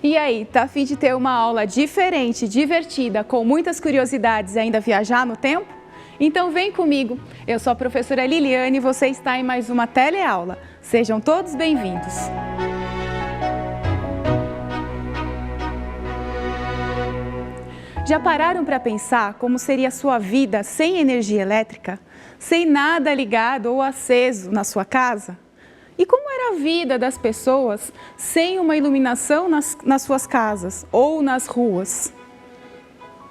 E aí, tá a fim de ter uma aula diferente, divertida, com muitas curiosidades e ainda viajar no tempo? Então vem comigo, eu sou a professora Liliane e você está em mais uma teleaula. Sejam todos bem-vindos. Já pararam para pensar como seria a sua vida sem energia elétrica? Sem nada ligado ou aceso na sua casa? E como era a vida das pessoas sem uma iluminação nas suas casas ou nas ruas?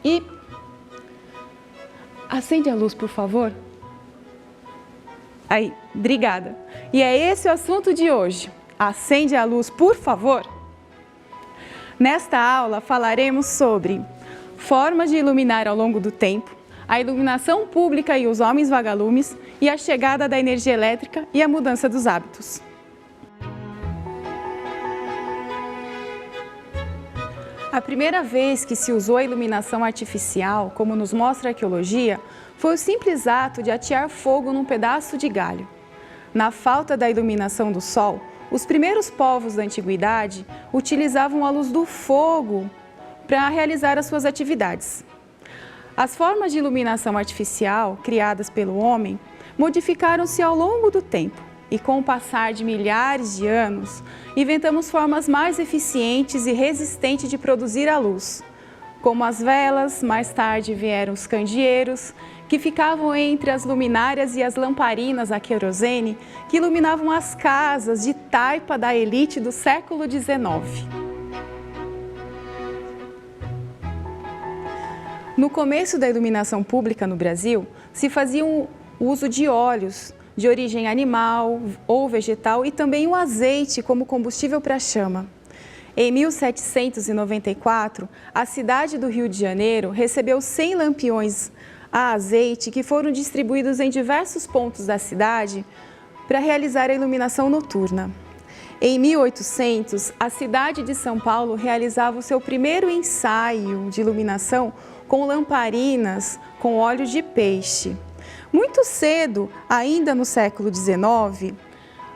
E acende a luz, por favor. Aí, obrigada. E é esse o assunto de hoje. Acende a luz, por favor. Nesta aula falaremos sobre formas de iluminar ao longo do tempo, a iluminação pública e os homens vagalumes e a chegada da energia elétrica e a mudança dos hábitos. A primeira vez que se usou a iluminação artificial, como nos mostra a arqueologia, foi o simples ato de atear fogo num pedaço de galho. Na falta da iluminação do sol, os primeiros povos da antiguidade utilizavam a luz do fogo para realizar as suas atividades. As formas de iluminação artificial criadas pelo homem modificaram-se ao longo do tempo e, com o passar de milhares de anos, inventamos formas mais eficientes e resistentes de produzir a luz, como as velas. Mais tarde vieram os candeeiros, que ficavam entre as luminárias e as lamparinas a querosene, que iluminavam as casas de taipa da elite do século XIX. No começo da iluminação pública no Brasil, se fazia o uso de óleos de origem animal ou vegetal e também o azeite como combustível para a chama. Em 1794, a cidade do Rio de Janeiro recebeu 100 lampiões a azeite que foram distribuídos em diversos pontos da cidade para realizar a iluminação noturna. Em 1800, a cidade de São Paulo realizava o seu primeiro ensaio de iluminação com lamparinas com óleo de peixe. Muito cedo, ainda no século XIX,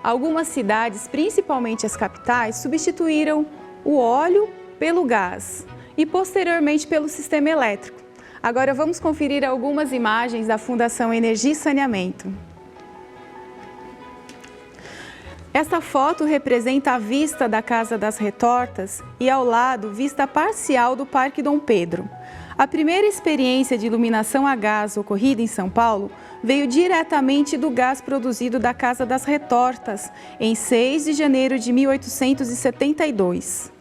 algumas cidades, principalmente as capitais, substituíram o óleo pelo gás e posteriormente pelo sistema elétrico. Agora vamos conferir algumas imagens da Fundação Energia e Saneamento. Esta foto representa a vista da Casa das Retortas e, ao lado, vista parcial do Parque Dom Pedro. A primeira experiência de iluminação a gás ocorrida em São Paulo veio diretamente do gás produzido da Casa das Retortas, em 6 de janeiro de 1872.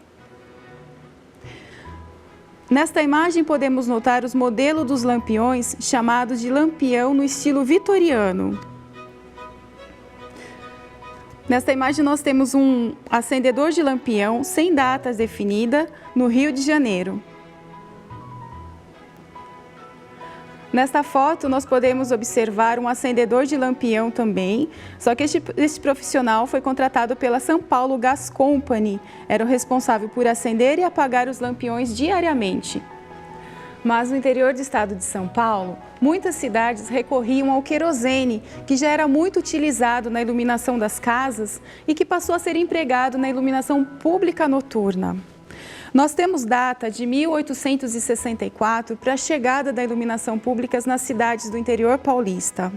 Nesta imagem podemos notar os modelos dos lampiões, chamados de lampião no estilo vitoriano. Nesta imagem nós temos um acendedor de lampião sem data definida no Rio de Janeiro. Nesta foto nós podemos observar um acendedor de lampião também, só que este profissional foi contratado pela São Paulo Gas Company, era o responsável por acender e apagar os lampiões diariamente. Mas no interior do estado de São Paulo, muitas cidades recorriam ao querosene, que já era muito utilizado na iluminação das casas e que passou a ser empregado na iluminação pública noturna. Nós temos data de 1864 para a chegada da iluminação pública nas cidades do interior paulista.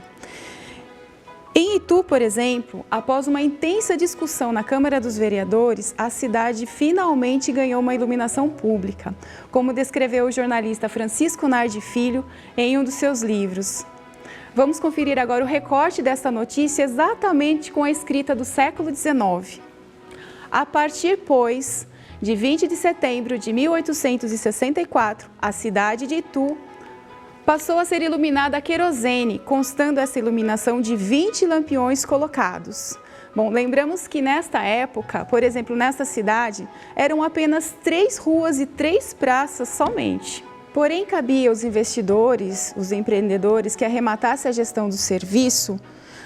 Em Itu, por exemplo, após uma intensa discussão na Câmara dos Vereadores, a cidade finalmente ganhou uma iluminação pública, como descreveu o jornalista Francisco Nardi Filho em um dos seus livros. Vamos conferir agora o recorte desta notícia exatamente com a escrita do século XIX. A partir, pois, de 20 de setembro de 1864, a cidade de Itu passou a ser iluminada a querosene, constando essa iluminação de 20 lampiões colocados. Bom, lembramos que nesta época, por exemplo, nesta cidade, eram apenas 3 ruas e 3 praças somente. Porém, cabia aos investidores, os empreendedores que arrematassem a gestão do serviço,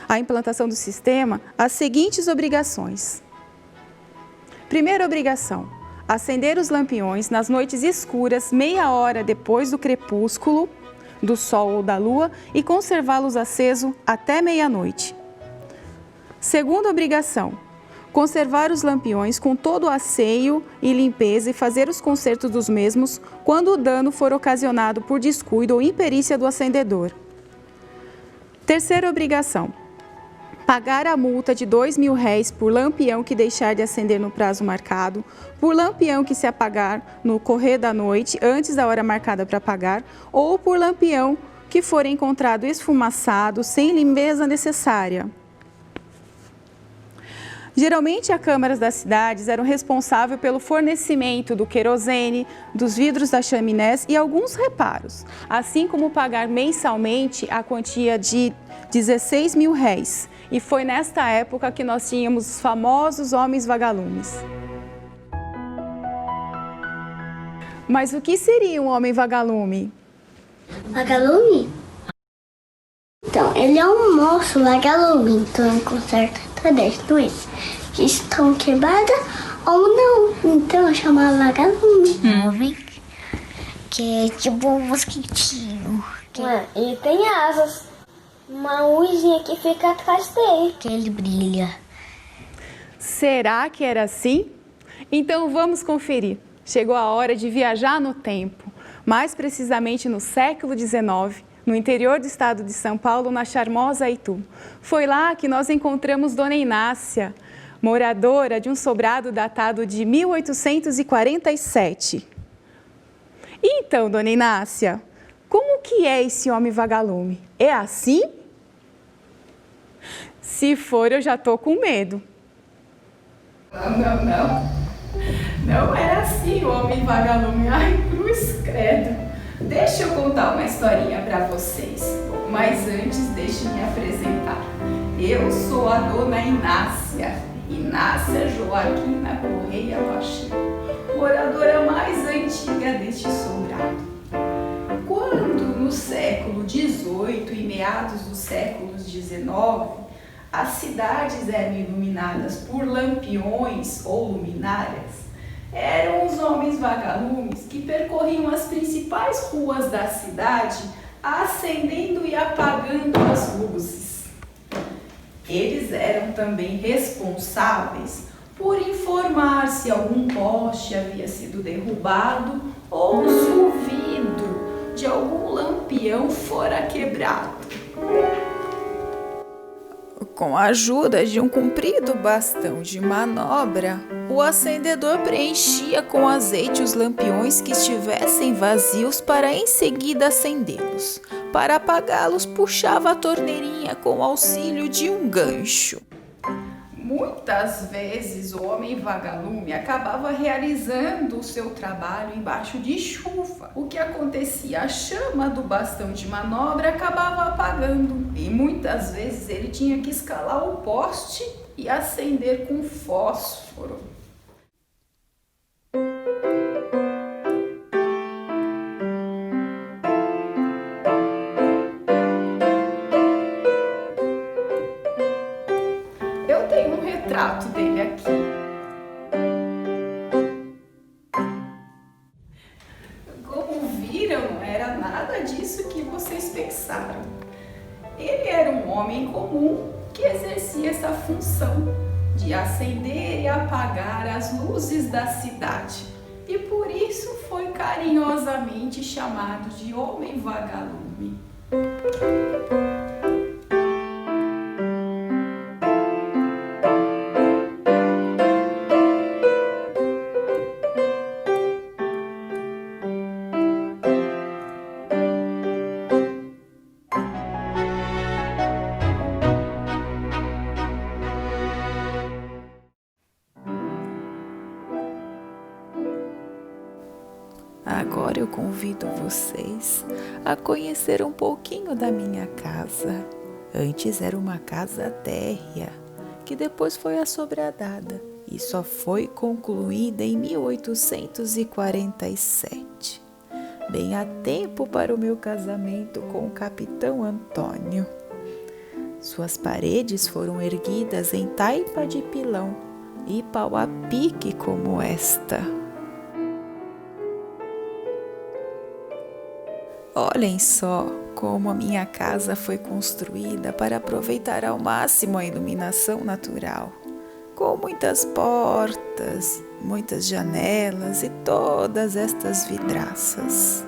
a implantação do sistema, as seguintes obrigações. Primeira obrigação: acender os lampiões nas noites escuras, meia hora depois do crepúsculo, do sol ou da lua, e conservá-los acesos até meia-noite. Segunda obrigação: conservar os lampiões com todo o asseio e limpeza e fazer os consertos dos mesmos quando o dano for ocasionado por descuido ou imperícia do acendedor. Terceira obrigação: pagar a multa de R$ 2.000 por lampião que deixar de acender no prazo marcado, por lampião que se apagar no correr da noite antes da hora marcada para apagar, ou por lampião que for encontrado esfumaçado, sem limpeza necessária. Geralmente, as câmaras das cidades eram responsáveis pelo fornecimento do querosene, dos vidros das chaminés e alguns reparos, assim como pagar mensalmente a quantia de R$ 16.000. E foi nesta época que nós tínhamos os famosos homens vagalumes. Mas o que seria um homem vagalume? Vagalume? Então, ele é um moço vagalume, então ele conserta todas as luzes que estão quebradas ou não. Então, eu chamo vagalume. Homem que é tipo um mosquitinho. Ele tem asas, uma luzinha que fica atrás dele. Que ele brilha. Será que era assim? Então vamos conferir. Chegou a hora de viajar no tempo, mais precisamente no século XIX, no interior do estado de São Paulo, na charmosa Itu. Foi lá que nós encontramos Dona Inácia, moradora de um sobrado datado de 1847. Então, Dona Inácia, como que é esse homem vagalume? É assim? Se for, eu já tô com medo. Não era assim o homem vagalume. Ai, cruz credo. Deixa eu contar uma historinha para vocês. Bom, mas antes, deixe me apresentar. Eu sou a Dona Inácia Joaquina Correia Pacheco, moradora mais antiga deste sobrado. Quando no século XVIII e meados do século XIX, as cidades eram iluminadas por lampiões ou luminárias, eram os homens vagalumes que percorriam as principais ruas da cidade, acendendo e apagando as luzes. Eles eram também responsáveis por informar se algum poste havia sido derrubado ou se o vidro de algum lampião fora quebrado. Com a ajuda de um comprido bastão de manobra, o acendedor preenchia com azeite os lampiões que estivessem vazios para em seguida acendê-los. Para apagá-los, puxava a torneirinha com o auxílio de um gancho. Muitas vezes o homem vagalume acabava realizando o seu trabalho embaixo de chuva. O que acontecia? A chama do bastão de manobra acabava apagando e muitas vezes ele tinha que escalar o poste e acender com fósforo. Eu tenho um retrato dele aqui. Como viram, não era nada disso que vocês pensaram. Ele era um homem comum que exercia essa função de acender e apagar as luzes da cidade. E por isso foi carinhosamente chamado de homem vagalume. Agora eu convido vocês a conhecer um pouquinho da minha casa. Antes era uma casa térrea, que depois foi assobradada e só foi concluída em 1847, bem a tempo para o meu casamento com o capitão Antônio. Suas paredes foram erguidas em taipa de pilão e pau a pique como esta. Olhem só como a minha casa foi construída para aproveitar ao máximo a iluminação natural. com muitas portas, muitas janelas e todas estas vidraças.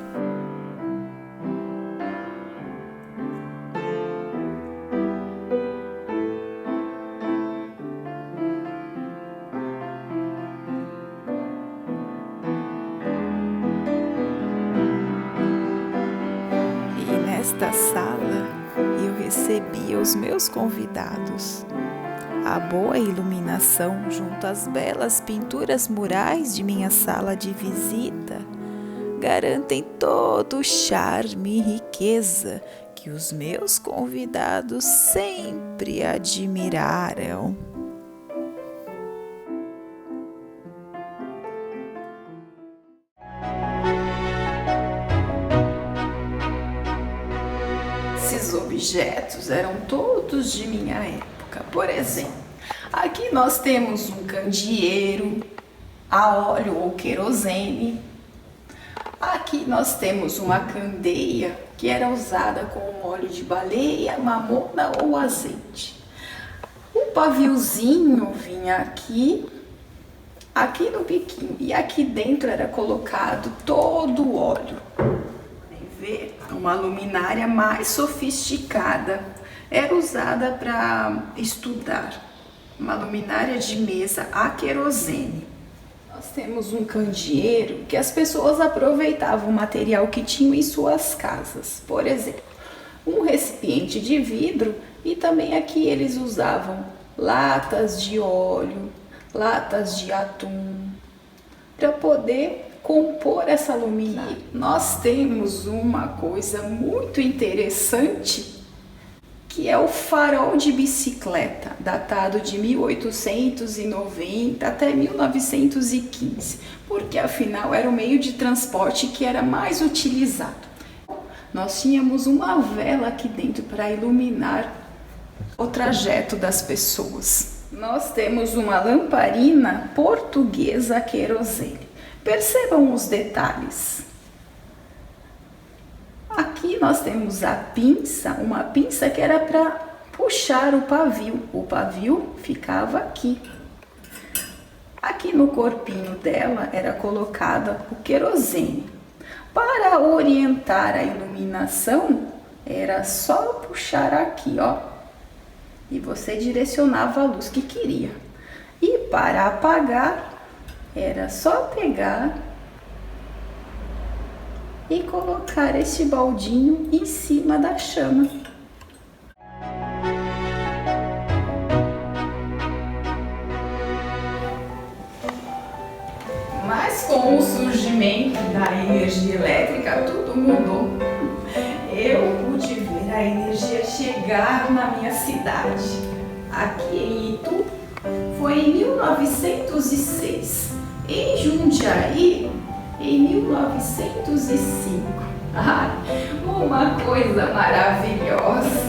Nesta sala eu recebia os meus convidados. A boa iluminação junto às belas pinturas murais de minha sala de visita garantem todo o charme e riqueza que os meus convidados sempre admiraram. Esses objetos eram todos de minha época. Por exemplo, aqui nós temos um candeeiro a óleo ou querosene. Aqui nós temos uma candeia que era usada com óleo de baleia, mamona ou azeite. O paviozinho vinha aqui no biquinho, e aqui dentro era colocado todo o óleo. Uma luminária mais sofisticada era usada para estudar, uma luminária de mesa a querosene. Nós temos um candeeiro que as pessoas aproveitavam o material que tinham em suas casas, por exemplo, um recipiente de vidro, e também aqui eles usavam latas de óleo, latas de atum, para poder compor essa luminária. Nós temos uma coisa muito interessante, que é o farol de bicicleta, datado de 1890 até 1915, porque afinal era o meio de transporte que era mais utilizado. Nós tínhamos uma vela aqui dentro para iluminar o trajeto das pessoas. Nós temos uma lamparina portuguesa a querosene. Percebam os detalhes. Aqui nós temos a pinça, uma pinça que era para puxar o pavio. O pavio ficava aqui. Aqui no corpinho dela era colocada o querosene. Para orientar a iluminação, era só puxar aqui, ó. E você direcionava a luz que queria. E para apagar, era só pegar e colocar este baldinho em cima da chama. Mas com o surgimento da energia elétrica, tudo mudou. Eu pude ver a energia chegar na minha cidade. Aqui em Itu, foi em 1906. Em Jundiaí, em 1905. Uma coisa maravilhosa.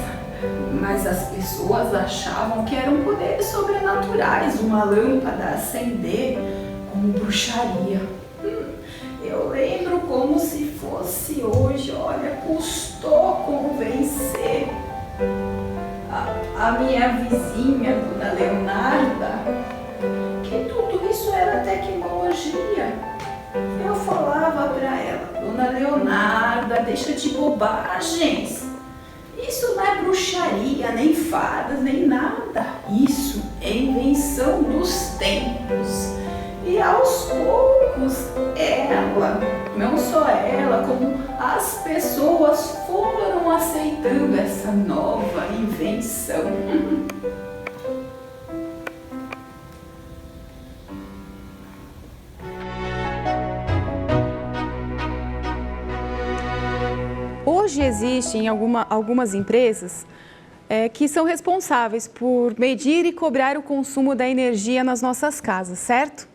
Mas as pessoas achavam que eram poderes sobrenaturais, uma lâmpada acender como bruxaria. Eu lembro como se fosse hoje. Olha, custou convencer a minha vizinha, Dona Leonarda, que tudo isso era tecnologia. Eu falava para ela: Dona Leonarda, deixa de bobagens. Isso não é bruxaria, nem fadas, nem nada. Isso é invenção dos tempos. E aos poucos, ela, não só ela, como as pessoas foram aceitando essa nova invenção. Hoje existem algumas empresas que são responsáveis por medir e cobrar o consumo da energia nas nossas casas, certo?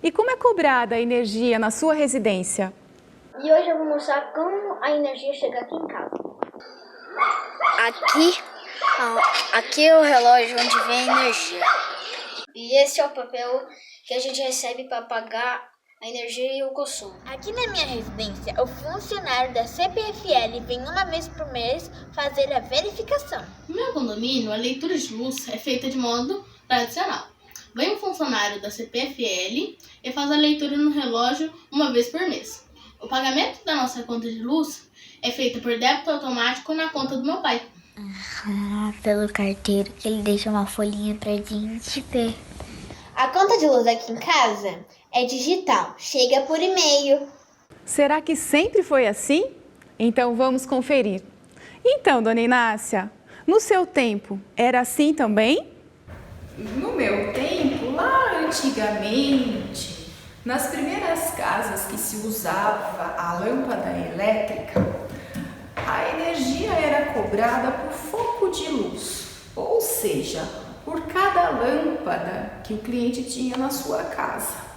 E como é cobrada a energia na sua residência? E hoje eu vou mostrar como a energia chega aqui em casa. Aqui é o relógio onde vem a energia. E esse é o papel que a gente recebe para pagar a energia e o consumo. Aqui na minha residência, o funcionário da CPFL vem uma vez por mês fazer a verificação. No meu condomínio, a leitura de luz é feita de modo tradicional. vem um funcionário da CPFL e faz a leitura no relógio uma vez por mês. O pagamento da nossa conta de luz é feito por débito automático na conta do meu pai. Pelo carteiro, que ele deixa uma folhinha pra gente ver. A conta de luz aqui em casa é digital, chega por e-mail. Será que sempre foi assim? Então vamos conferir. Então, dona Inácia, no seu tempo era assim também? No meu tempo, lá antigamente, nas primeiras casas que se usava a lâmpada elétrica, a energia era cobrada por foco de luz, ou seja, por cada lâmpada que o cliente tinha na sua casa.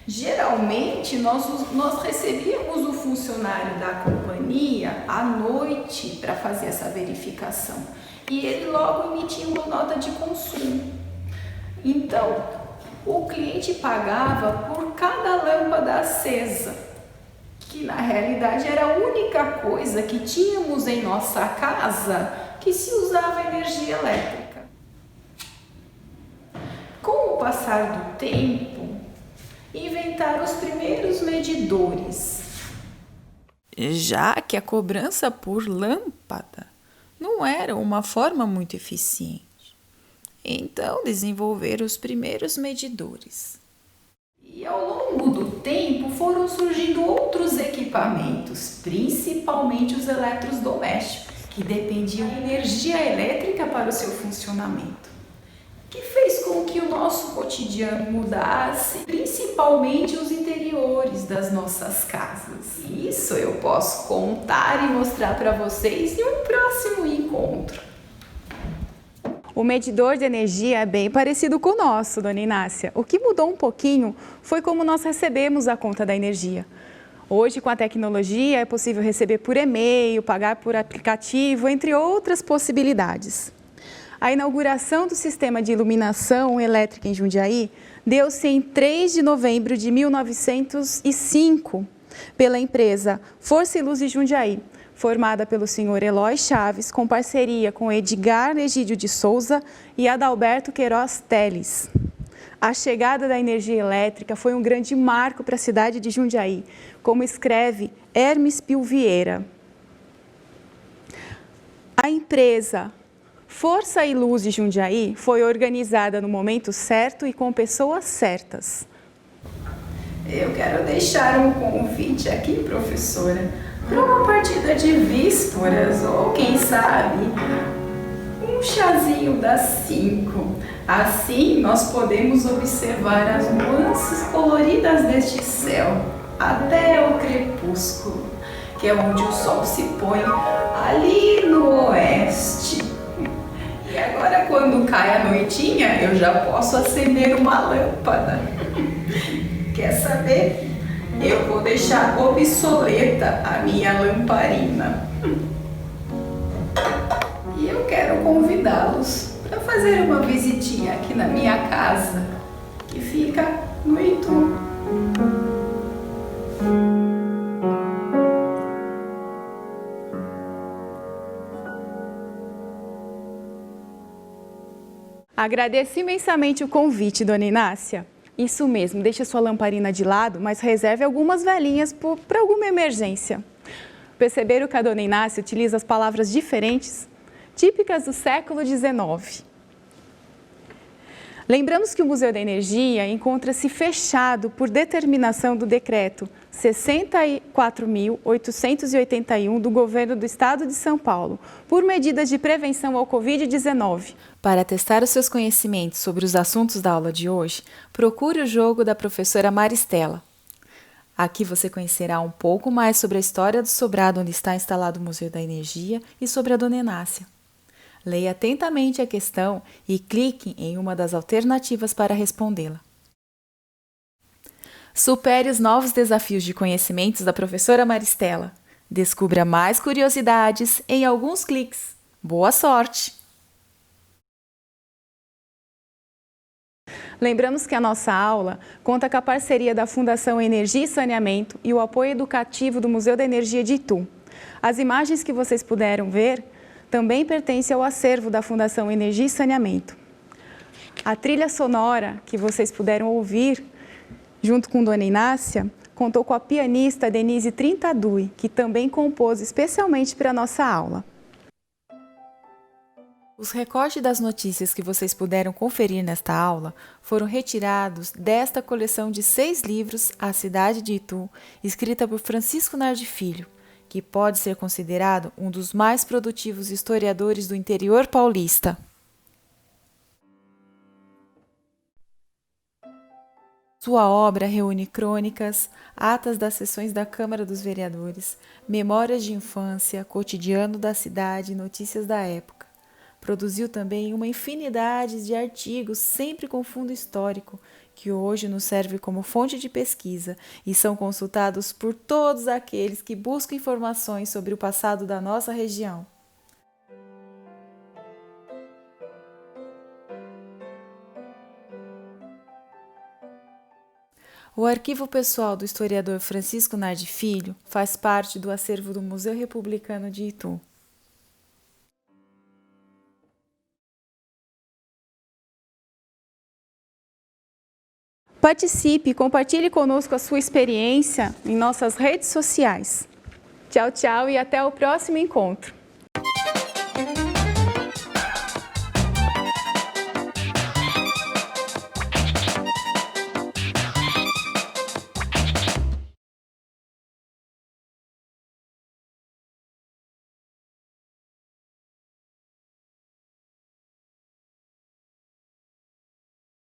Geralmente, nós recebíamos o funcionário da companhia à noite para fazer essa verificação e ele logo emitia uma nota de consumo. Então, o cliente pagava por cada lâmpada acesa, que na realidade era a única coisa que tínhamos em nossa casa que se usava energia elétrica. Com o passar do tempo, inventaram os primeiros medidores. Já que a cobrança por lâmpada não era uma forma muito eficiente, então desenvolveram os primeiros medidores. E ao longo do tempo foram surgindo outros equipamentos, principalmente os eletrodomésticos, que dependiam de energia elétrica para o seu funcionamento, que fez com que o nosso cotidiano mudasse, principalmente os interiores das nossas casas. Isso eu posso contar e mostrar para vocês em um próximo encontro. O medidor de energia é bem parecido com o nosso, dona Inácia. O que mudou um pouquinho foi como nós recebemos a conta da energia. Hoje, com a tecnologia, é possível receber por e-mail, pagar por aplicativo, entre outras possibilidades. A inauguração do sistema de iluminação elétrica em Jundiaí deu-se em 3 de novembro de 1905 pela empresa Força e Luz de Jundiaí, formada pelo senhor Eloy Chaves, com parceria com Edgar Egídio de Souza e Adalberto Queiroz Teles. A chegada da energia elétrica foi um grande marco para a cidade de Jundiaí, como escreve Hermes Pio Vieira. A empresa Força e Luz de Jundiaí foi organizada no momento certo e com pessoas certas. Eu quero deixar um convite aqui, professora, para uma partida de vísperas ou, quem sabe, um chazinho das 5. Assim, nós podemos observar as nuances coloridas deste céu até o crepúsculo, que é onde o sol se põe ali no oeste. E agora, quando cai a noitinha, eu já posso acender uma lâmpada. Quer saber? Eu vou deixar obsoleta a minha lamparina. E eu quero convidá-los para fazer uma visitinha aqui na minha casa, que fica no Itu. Agradeço imensamente o convite, dona Inácia. Isso mesmo, deixe sua lamparina de lado, mas reserve algumas velinhas para alguma emergência. Perceberam que a dona Inácia utiliza as palavras diferentes, típicas do século XIX. Lembramos que o Museu da Energia encontra-se fechado por determinação do decreto 64.881 do Governo do Estado de São Paulo, por medidas de prevenção ao Covid-19. Para testar os seus conhecimentos sobre os assuntos da aula de hoje, procure o jogo da professora Maristela. Aqui você conhecerá um pouco mais sobre a história do sobrado onde está instalado o Museu da Energia e sobre a dona Inácia. Leia atentamente a questão e clique em uma das alternativas para respondê-la. Supere os novos desafios de conhecimentos da professora Maristela. Descubra mais curiosidades em alguns cliques. Boa sorte! Lembramos que a nossa aula conta com a parceria da Fundação Energia e Saneamento e o apoio educativo do Museu da Energia de Itu. As imagens que vocês puderam ver também pertencem ao acervo da Fundação Energia e Saneamento. A trilha sonora que vocês puderam ouvir, junto com Dona Inácia, contou com a pianista Denise Trintadui, que também compôs especialmente para a nossa aula. Os recortes das notícias que vocês puderam conferir nesta aula foram retirados desta coleção de 6 livros, A Cidade de Itu, escrita por Francisco Nardi Filho, que pode ser considerado um dos mais produtivos historiadores do interior paulista. Sua obra reúne crônicas, atas das sessões da Câmara dos Vereadores, memórias de infância, cotidiano da cidade e notícias da época. Produziu também uma infinidade de artigos, sempre com fundo histórico, que hoje nos serve como fonte de pesquisa e são consultados por todos aqueles que buscam informações sobre o passado da nossa região. O arquivo pessoal do historiador Francisco Nardi Filho faz parte do acervo do Museu Republicano de Itu. Participe e compartilhe conosco a sua experiência em nossas redes sociais. Tchau, tchau e até o próximo encontro!